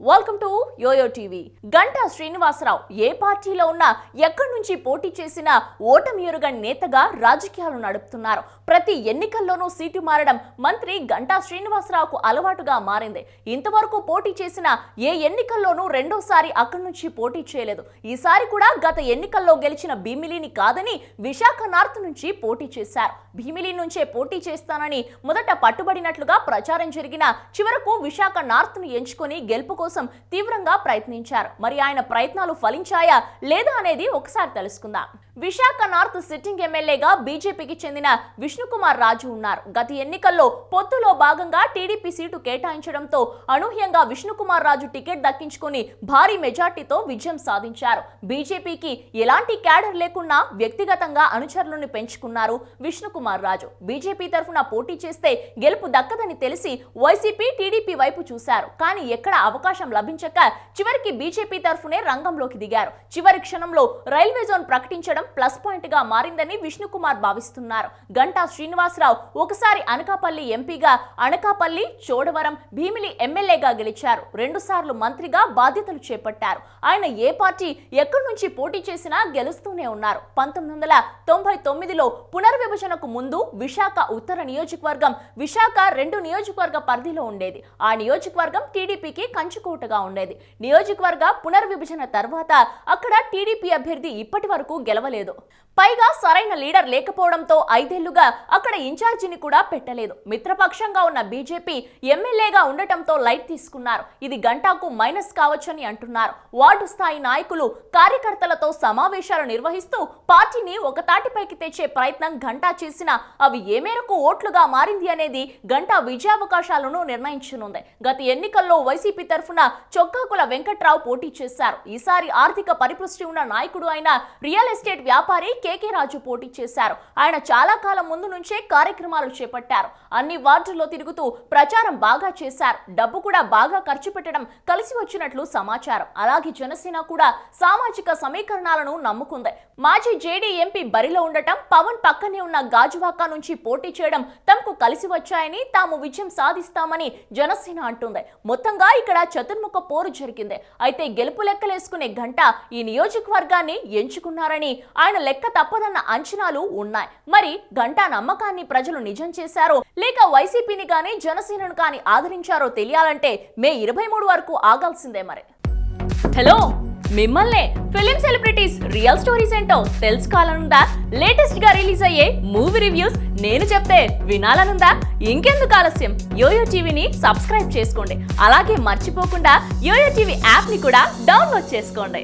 Welcome to YoYo TV. Ganta Srinivasarao ఏ పార్టీలో ఉన్నా ఎక్కడి నుంచి పోటీ చేసినా ఓటమి ఎరుగని నేతగా రాజకీయాలు నడుపుతున్నారు. ప్రతి ఎన్నికల్లోనూ సీటు మారడం మంత్రి గంటా శ్రీనివాసరావుకు అలవాటుగా మారింది. ఇంతవరకు పోటీ చేసిన ఏ ఎన్నికల్లోనూ రెండోసారి అక్కడి నుంచి పోటీ చేయలేదు. ఈసారి కూడా గత ఎన్నికల్లో గెలిచిన భీమిలిని కాదని విశాఖ నార్త్ నుంచి పోటీ చేశారు. భీమిలి నుంచే పోటీ చేస్తానని మొదట పట్టుబడినట్లుగా ప్రచారం జరిగిన చివరకు విశాఖ నార్త్ ను ఎంచుకొని గెలుపు కోసం తీవ్రంగా ప్రయత్నించారు. మరి ఆయన ప్రయత్నాలు ఫలించాయా లేదా అనేది ఒకసారి తెలుసుకుందాం. విశాఖ నార్త్ సిట్టింగ్ ఎమ్మెల్యేగా బీజేపీకి చెందిన విష్ణుకుమార్ రాజు ఉన్నారు. గత ఎన్నికల్లో పొత్తులో భాగంగా టీడీపీ సీటు కేటాయించడంతో అనూహ్యంగా విష్ణుకుమార్ రాజు టికెట్ దక్కించుకుని భారీ మెజార్టీతో విజయం సాధించారు. బీజేపీకి ఎలాంటి క్యాడర్ లేకున్నా వ్యక్తిగతంగా అనుచరులను పెంచుకున్నారు విష్ణుకుమార్ రాజు. బీజేపీ తరఫున పోటీ చేస్తే గెలుపు దక్కదని తెలిసి వైసీపీ టీడీపీ వైపు చూశారు. కానీ ఎక్కడ అవకాశం లభించక చివరికి బీజేపీ తరఫునే రంగంలోకి దిగారు. చివరి క్షణంలో రైల్వే జోన్ ప్రకటించడం ప్లస్ పాయింట్ గా మారిందని విష్ణుకుమార్ భావిస్తున్నారు. గంటా శ్రీనివాసరావు ఒకసారి అనకాపల్లి ఎంపీగా, అనకాపల్లి, చోడవరం, భీమిలి ఎమ్మెల్యేగా గెలిచారు. 2 సార్లు మంత్రిగా బాధ్యతలు చేపట్టారు. ఆయన ఏ పార్టీ ఎక్కడి నుంచి పోటీ చేసినా గెలుస్తూనే ఉన్నారు. 1999లో పునర్విభజనకు ముందు విశాఖ ఉత్తర నియోజకవర్గం విశాఖ 2 నియోజకవర్గ పరిధిలో ఉండేది. ఆ నియోజకవర్గం టీడీపీకి కంచుకోటగా ఉండేది. నియోజకవర్గ పునర్విభజన తర్వాత అక్కడ టీడీపీ అభ్యర్థి ఇప్పటి వరకు గెలవలేదు. పైగా సరైన లీడర్ లేకపోవడంతో 5 ఏళ్లుగా అక్కడ ఇన్ఛార్జిని కూడా పెట్టలేదు. మిత్రపక్షంగా ఉన్న బీజేపీ ఎమ్మెల్యేగా ఉండటంతో లైట్ తీసుకున్నారు. ఇది గంటాకు మైనస్ కావచ్చని అంటున్నారు. వార్డు స్థాయి నాయకులు, కార్యకర్తలతో సమావేశాలు నిర్వహిస్తూ పార్టీని ఒక తాటిపైకి తెచ్చే ప్రయత్నం గంటా చేసినా అవి ఏ మేరకు ఓట్లుగా మారింది అనేది గంటా విజయావకాశాలను నిర్ణయించనుంది. గత ఎన్నికల్లో వైసీపీ తరఫున చొక్కాకుల వెంకట్రావు పోటీ చేశారు. ఈసారి ఆర్థిక పరిపుష్టి ఉన్న నాయకుడు అయిన రియల్ ఎస్టేట్ వ్యాపారి కేకే రాజు పోటీ చేశారు. ఆయన చాలా కాలం ముందు నుంచే కార్యక్రమాలు చేపట్టారు. అన్ని వార్డుల్లో తిరుగుతూ ప్రచారం బాగా చేశారు. డబ్బు కూడా బాగా ఖర్చు పెట్టడం కలిసి వచ్చినట్లు సమాచారం. అలాగే జనసేన కూడా సామాజిక సమీకరణాలను నమ్ముకుంది. మాజీ జేడీ ఎంపీ బరిలో ఉండటం, పవన్ పక్కనే ఉన్న గాజువాక నుంచి పోటీ చేయడం తమకు కలిసి వచ్చాయని, తాము విజయం సాధిస్తామని జనసేన అంటుంది. మొత్తంగా ఇక్కడ చతుర్ముఖ పోరు జరిగింది. అయితే గెలుపు లెక్కలేసుకునే గంటా ఈ నియోజకవర్గాన్ని ఎంచుకున్నారని, ఆయన లెక్క తప్పదన్న అంచనాలు ఉన్నాయి. మరి గంటా నమ్మకాన్ని ప్రజలు నిజం చేశారో లేక వైసీపీని గానీ జనసేనను కానీ ఆదరించారో తెలియాలంటే మే 23 వరకు ఆగాల్సిందే. మరి హలో, మిమ్మల్నే ఫిలిం సెలబ్రిటీస్ రియల్ స్టోరీస్ ఏంటో తెలుసుకోవాలనుందా? లేటెస్ట్ గా రిలీజ్ అయ్యే మూవీ రివ్యూస్ నేను చెప్తే వినాలనుందా? ఇంకెందుకు ఆలస్యం, యోయో టీవీని సబ్స్క్రైబ్ చేసుకోండి. అలాగే మర్చిపోకుండా యోయో టీవీ యాప్ ని కూడా డౌన్లోడ్ చేసుకోండి.